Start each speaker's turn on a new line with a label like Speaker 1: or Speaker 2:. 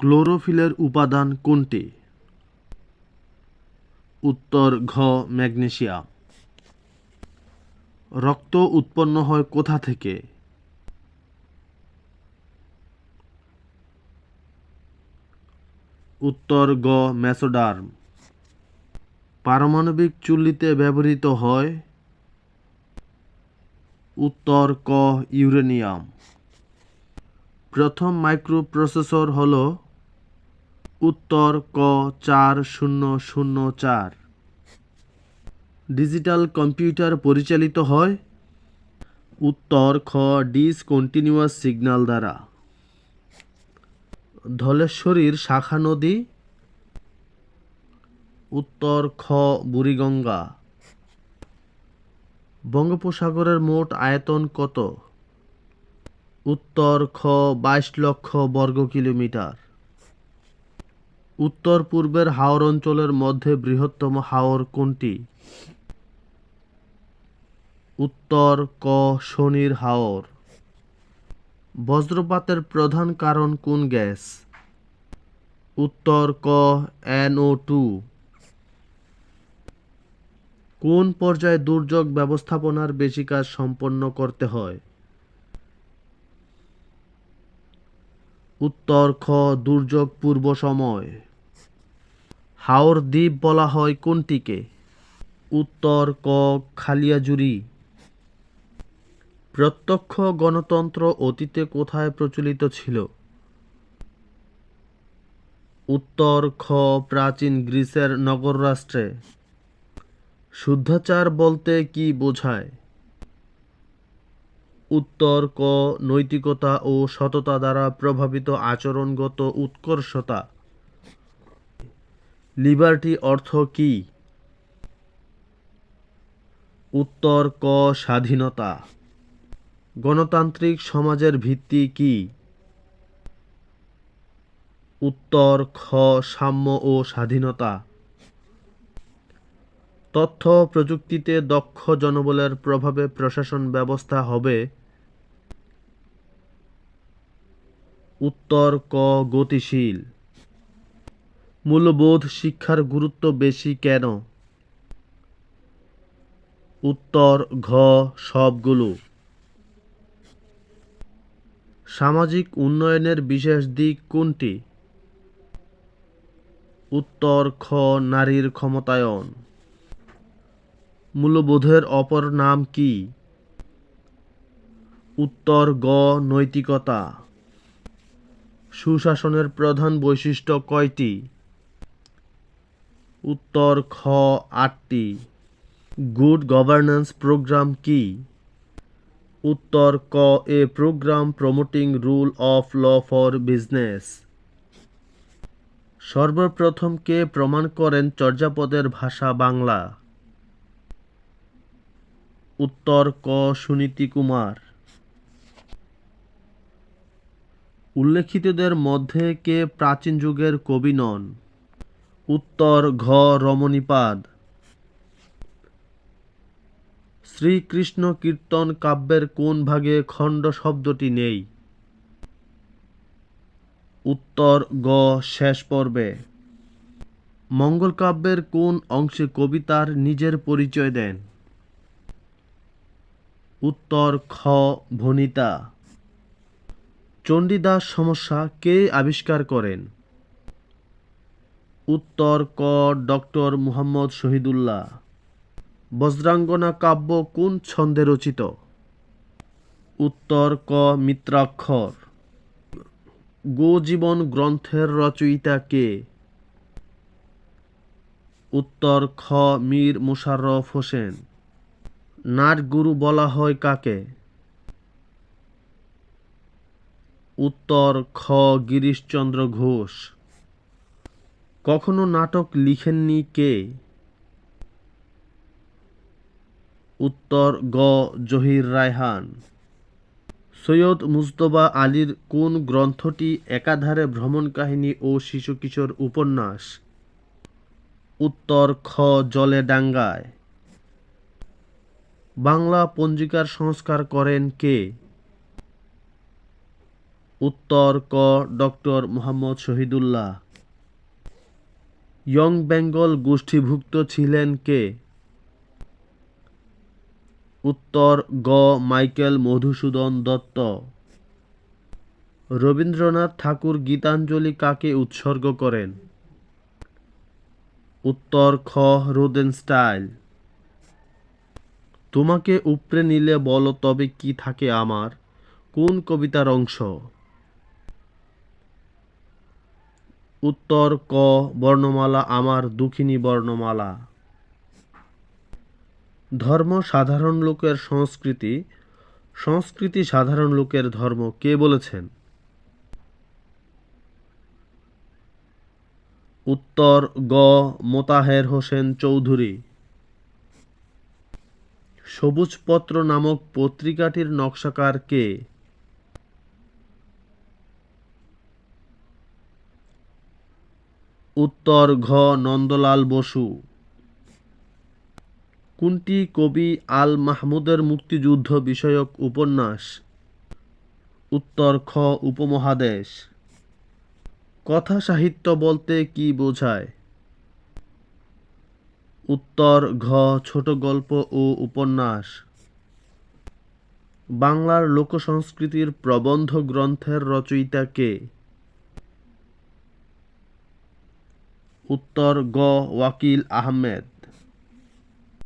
Speaker 1: ক্লোরোফিলের উপাদান কোনটি? উত্তর ঘ ম্যাগনেসিয়াম। রক্ত উৎপন্ন হয় কোথা থেকে? উত্তর গ মেসোডার্ম। পারমাণবিক চুল্লিতে ব্যবহৃত হয়? উত্তর ক ইউরেনিয়াম। প্রথম মাইক্রোপ্রসেসর হল? উত্তর ক 4004। ডিজিটাল কম্পিউটার পরিচালিত হয়? উত্তর খ ডিসকন্টিনিউয়াস সিগন্যাল দ্বারা। ধলেশ্বরীর শাখা নদী? উত্তর খ বুড়িগঙ্গা। বঙ্গোপসাগরের মোট আয়তন কত? উত্তর খ 22 লক্ষ বর্গ কিলোমিটার। উত্তর পূর্বের হাওর অঞ্চলের মধ্যে বৃহত্তম হাওর কোনটি? উত্তর ক শনির হাওর। বজ্রপাতের প্রধান কারণ কোন গ্যাস? উত্তর ক NO2। কোন পর্যায়ে দুর্যোগ ব্যবস্থাপনার বেশি কাজ সম্পন্ন করতে হয়? উত্তর খ দুর্যোগ পূর্ব সময়। হাওর দ্বীপ বলা হয় কোনটিকে? উত্তর ক খালিয়াজুড়ি। প্রত্যক্ষ গণতন্ত্র অতীতে কোথায় প্রচলিত ছিল? উত্তর খ প্রাচীন গ্রিসের নগররাষ্ট্রে। শুদ্ধাচার বলতে কি বোঝায়? উত্তর ক নৈতিকতা ও সততা দ্বারা প্রভাবিত আচরণগত উৎকর্ষতা। লিবার্টি অর্থ কি? উত্তর ক স্বাধীনতা। গণতান্ত্রিক সমাজের ভিত্তি কি? উত্তর খ সাম্য ও স্বাধীনতা। তথ্য প্রযুক্তিতে দক্ষ জনবলের প্রভাবে প্রশাসন ব্যবস্থা হবে? উত্তর ক গতিশীল। মূল্যবোধ শিক্ষার গুরুত্ব বেশি কেন? উত্তর ঘ সবগুলো। সামাজিক উন্নয়নের বিশেষ দিক কোনটি? উত্তর খ নারীর ক্ষমতায়ন। মূল্যবোধের অপর নাম কি? উত্তর গ নৈতিকতা। সুশাসনের প্রধান বৈশিষ্ট্য কয়টি? উত্তর খ 8টি। গুড গভর্নেন্স প্রোগ্রাম কি? উত্তর ক a program promoting rule of law for business. সর্বপ্রথম কে প্রমাণ করেন চর্যাপদের ভাষা বাংলা? উত্তর ক সুনীতি কুমার। উল্লেখিতদের মধ্যে কে প্রাচীন যুগের কবি নন? উত্তর ঘ রমণীপাদ। শ্রীকৃষ্ণ কীর্তন কাব্যের কোন ভাগে খণ্ড শব্দটি নেই? উত্তর গ শেষ পর্বে। মঙ্গল কাব্যের কোন অংশে কবি তার নিজের পরিচয় দেন? উত্তর খ ভণিতা। চণ্ডীদাস সমস্যা কে আবিষ্কার করেন? উত্তর ক ডক্টর মুহাম্মদ শহীদুল্লাহ। বজ্রাঙ্গনা কাব্য কোন ছন্দে রচিত? উত্তর ক মিত্রাক্ষর। গোজীবন গ্রন্থের রচয়িতা কে? উত্তর খ মীর মোশাররফ হোসেন। নাটগুরু বলা হয় কাকে? উত্তর খ গিরিশচন্দ্র ঘোষ। কখনো নাটক লিখেননি কে? উত্তর গ জহির রায়হান। সৈয়দ মুজতবা আলীর কোন গ্রন্থটি একাধারে ভ্রমণ কাহিনী ও শিশু কিশোর উপন্যাস? উত্তর খ জলে ডাঙ্গায়। বাংলা পঞ্জিকার সংস্কার করেন কে? উত্তর ক ডক্টর মোহাম্মদ শহীদুল্লাহ। ইয়ং বেঙ্গল গোষ্ঠীভুক্ত ছিলেন কে? উত্তর গ মাইকেল মধুসূদন দত্ত। রবীন্দ্রনাথ ঠাকুর গীতাঞ্জলি কাকে উৎসর্গ করেন? উত্তর খ রোদেনস্টাইল। তোমাকে উপড়ে নিলে বলো তবে কি থাকে আমার কোন কবিতার অংশ? উত্তর ক বর্ণমালা আমার দুঃখিনী বর্ণমালা। ধর্ম সাধারণ লোকের সংস্কৃতি, সংস্কৃতি সাধারণ লোকের ধর্ম কে বলেছেন? উত্তর গ মোতাহের হোসেন চৌধুরী। সবুজপত্র নামক পত্রিকাটির নকশাকার কে? উত্তর ঘ নন্দলাল বসু। কোনটি কবি আল মাহমুদের মুক্তিযুদ্ধ বিষয়ক উপন্যাস? উত্তর খ উপমহাদেশ। কথা সাহিত্য বলতে কি বোঝায়? উত্তর ঘ ছোট গল্প ও উপন্যাস। বাংলার লোকসংস্কৃতির প্রবন্ধ গ্রন্থের রচয়িতা কে? উত্তর গ ওয়াকিল আহমেদ।